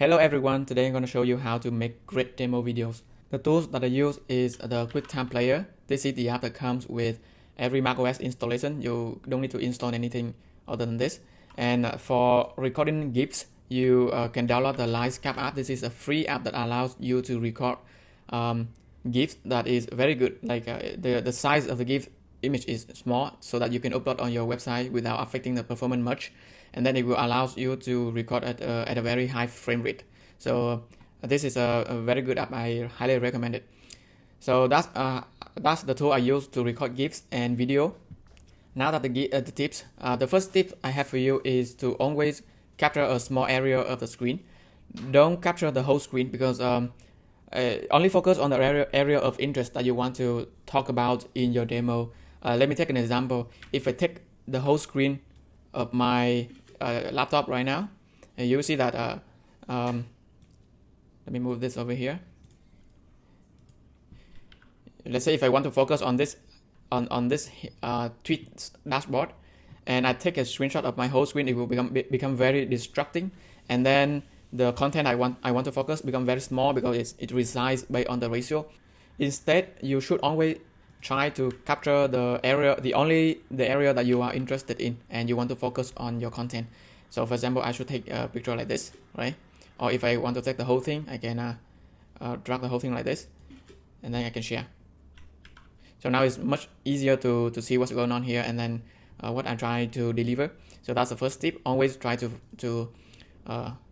Hello everyone, today I'm going to show you how to make great demo videos. The tools that I use is the QuickTime Player. This is the app that comes with every macOS installation. You don't need to install anything other than this. And for recording GIFs, you can download the Livescape app. This is a free app that allows you to record GIFs that is very good. Like the size of the GIF image is small so that you can upload on your website without affecting the performance much, and then it will allow you to record at a very high frame rate. So this is a very good app. I highly recommend it. So that's the tool I use to record GIFs and video. Now that the tips, the first tip I have for you is to always capture a small area of the screen. Don't capture the whole screen because only focus on the area of interest that you want to talk about in your demo. Let me take an example. If I take the whole screen of my laptop right now, and you see that let me move this over here. Let's say if I want to focus on this tweet dashboard, and I take a screenshot of my whole screen, it will become very distracting, and then the content I want to focus become very small because it resides based on the ratio. Instead, you should always try to capture the area that you are interested in and you want to focus on your content. So for example, I should take a picture like this, right? Or if I want to take the whole thing, I can drag the whole thing like this, and then I can share. So now it's much easier to see what's going on here and then what I'm trying to deliver. So that's the first tip. Always try to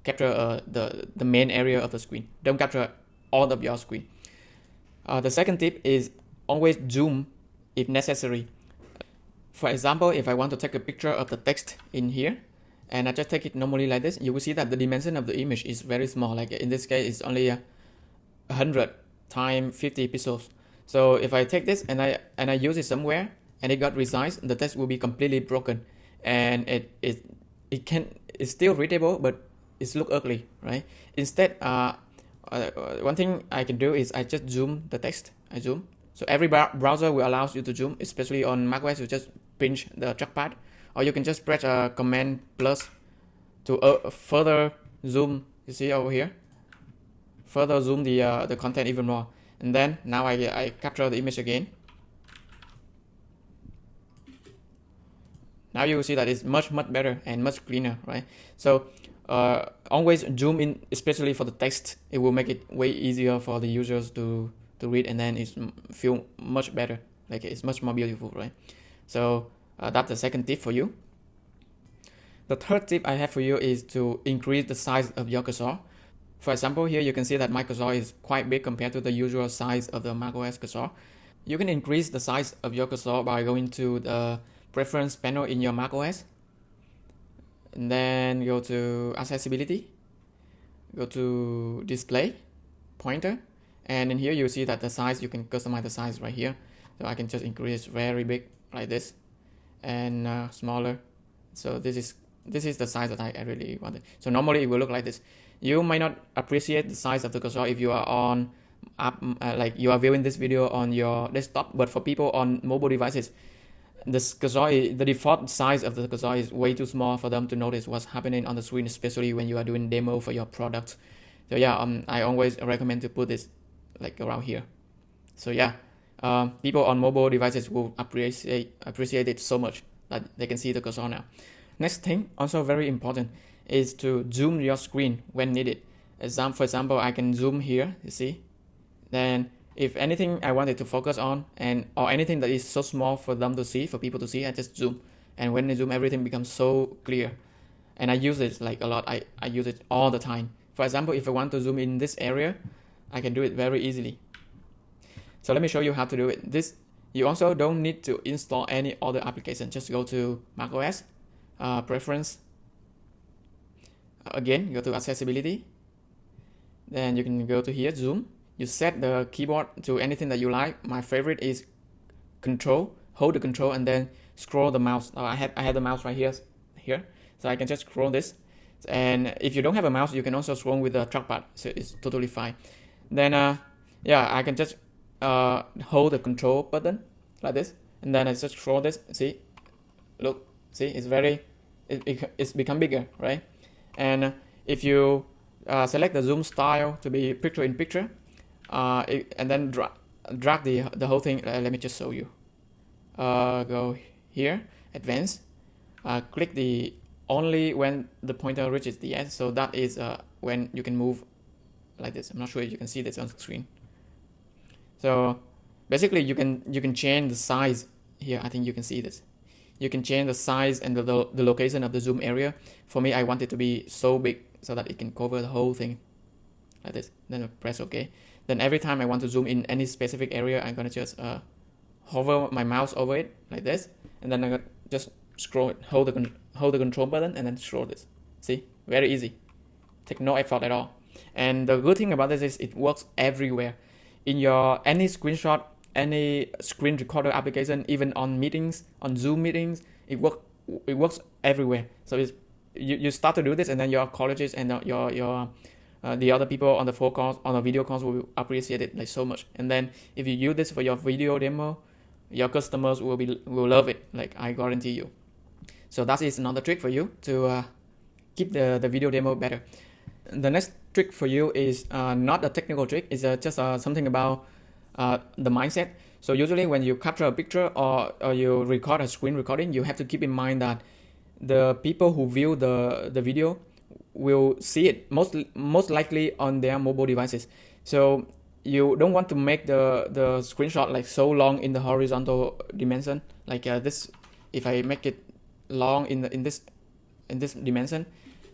capture the main area of the screen. Don't capture all of your screen. The second tip is always zoom if necessary. For example, if I want to take a picture of the text in here and I just take it normally like this, you will see that the dimension of the image is very small. Like in this case, it's only 100 times 50 pixels. So if I take this and I use it somewhere and it got resized, the text will be completely broken, and it's still readable, but it's look ugly, right? Instead, one thing I can do is I just zoom the text. I zoom. So every browser will allow you to zoom, especially on macOS. You just pinch the trackpad, or you can just press Command plus to further zoom. You see over here, further zoom the content even more. And then now I capture the image again. Now you will see that it's much better and much cleaner, right? So always zoom in, especially for the text. It will make it way easier for the users to read, and then it feel much better. Like it's much more beautiful, right? So that's the second tip for you. The third tip I have for you is to increase the size of your cursor. For example, here you can see that my cursor is quite big compared to the usual size of the macOS cursor. You can increase the size of your cursor by going to the preference panel in your macOS, and then go to accessibility, go to display, pointer, and in here you see that the size, you can customize the size right here. So I can just increase very big like this, and smaller. So this is the size that I really wanted. So normally it will look like this. You might not appreciate the size of the cursor if you are on like you are viewing this video on your desktop, but for people on mobile devices, this cursor, the default size of the cursor is way too small for them to notice what's happening on the screen, especially when you are doing demo for your product. So yeah, I always recommend to put this like around here. So yeah, people on mobile devices will appreciate it so much that they can see the cursor now. Next thing, also very important, is to zoom your screen when needed. For example, I can zoom here, you see. Then if anything I wanted to focus on, or anything that is so small for them to see, for people to see, I just zoom. And when I zoom, everything becomes so clear. And I use it like a lot. I use it all the time. For example, if I want to zoom in this area, I can do it very easily. So let me show you how to do it. You also don't need to install any other application. Just go to macOS, preference. Again, go to accessibility. Then you can go to here, zoom. You set the keyboard to anything that you like. My favorite is control. Hold the control and then scroll the mouse. I have the mouse right here, so I can just scroll this. And if you don't have a mouse, you can also scroll with the trackpad, so it's totally fine. Then yeah, I can just hold the control button like this, and then I just scroll this. See, look, see, it's become bigger, right? And if you select the zoom style to be picture in picture, and then drag the whole thing. Let me just show you. Go here, advanced, click the only when the pointer reaches the edge. So that is when you can move like this. I'm not sure if you can see this on screen. So basically you can change the size here. I think you can see this. You can change the size and the location of the zoom area. For me, I want it to be so big so that it can cover the whole thing like this. Then I press OK. Then every time I want to zoom in any specific area, I'm gonna just hover my mouse over it like this, and then I'm gonna just scroll it, hold the control button, and then scroll this. See, very easy. Take no effort at all. And the good thing about this is it works everywhere. In your any screenshot, any screen recorder application, even on meetings, on Zoom meetings, it works everywhere. So it's, you start to do this, and then your colleagues and your the other people on the phone calls, on the video calls will appreciate it like so much. And then if you use this for your video demo, your customers will love it, like I guarantee you. So that is another trick for you to keep the video demo better. The next trick for you is not a technical trick. It's just something about the mindset. So usually when you capture a picture or you record a screen recording, you have to keep in mind that the people who view the video will see it most likely on their mobile devices. So you don't want to make the screenshot like so long in the horizontal dimension, like this. If I make it long in this dimension,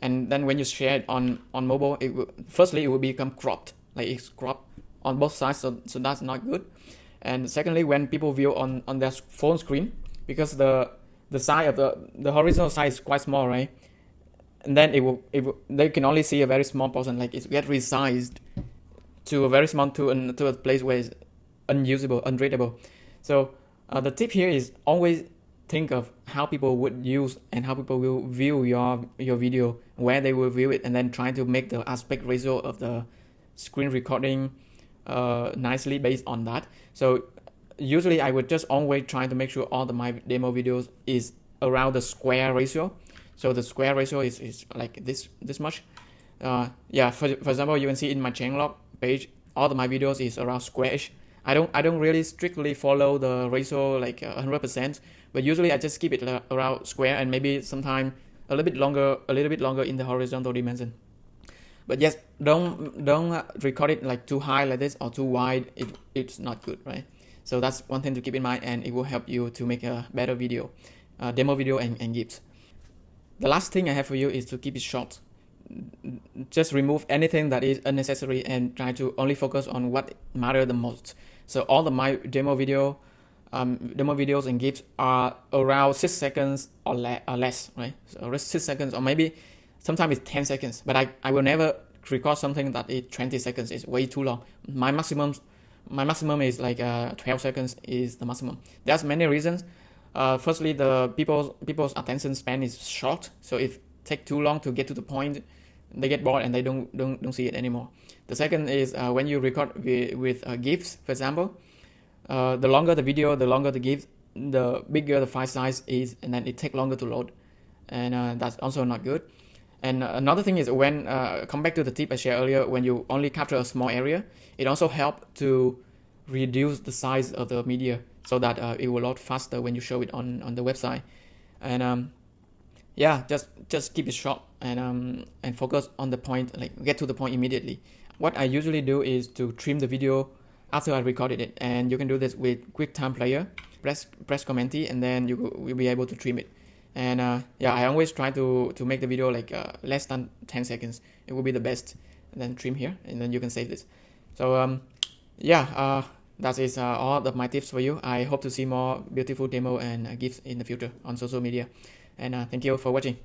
and then when you share it on mobile, it will become cropped, like it's cropped on both sides, so that's not good. And secondly, when people view on their phone screen, because the size of the horizontal size is quite small, right? And then they can only see a very small portion, like it get resized to a very small to a place where it's unusable, unreadable. So the tip here is always think of how people would use and how people will view your video, where they will view it, and then try to make the aspect ratio of the screen recording nicely based on that. So usually I would just always try to make sure all my demo videos is around the square ratio. So the square ratio is like this much. Yeah, for example, you can see in my changelog page, all of my videos is around squarish. I don't really strictly follow the ratio like 100%, but usually I just keep it around square, and maybe sometime a little bit longer in the horizontal dimension. But yes, don't record it like too high like this or too wide. It's not good, right? So that's one thing to keep in mind, and it will help you to make a better video, demo video and GIFs. The last thing I have for you is to keep it short. Just remove anything that is unnecessary and try to only focus on what matters the most. So all of my demo videos and GIFs are around 6 seconds or less, right? So 6 seconds, or maybe sometimes it's 10 seconds, but I will never record something that is 20 seconds. It's way too long. My maximum is like 12 seconds is the maximum. There's many reasons. Firstly, the people's attention span is short, so if it takes too long to get to the point, they get bored and they don't see it anymore. The second is when you record with GIFs, for example, the longer the video, the longer the GIF, the bigger the file size is, and then it takes longer to load, and that's also not good. And another thing is when come back to the tip I shared earlier, when you only capture a small area, it also helps to reduce the size of the media so that it will load faster when you show it on the website. And yeah, just keep it short and focus on the point, like get to the point immediately. What I usually do is to trim the video after I recorded it, and you can do this with QuickTime Player. Press Command T, and then you will be able to trim it. And yeah, I always try to make the video like less than 10 seconds. It will be the best. And then trim here, and then you can save this. So yeah, that is all of my tips for you. I hope to see more beautiful demo and GIFs in the future on social media. And thank you for watching.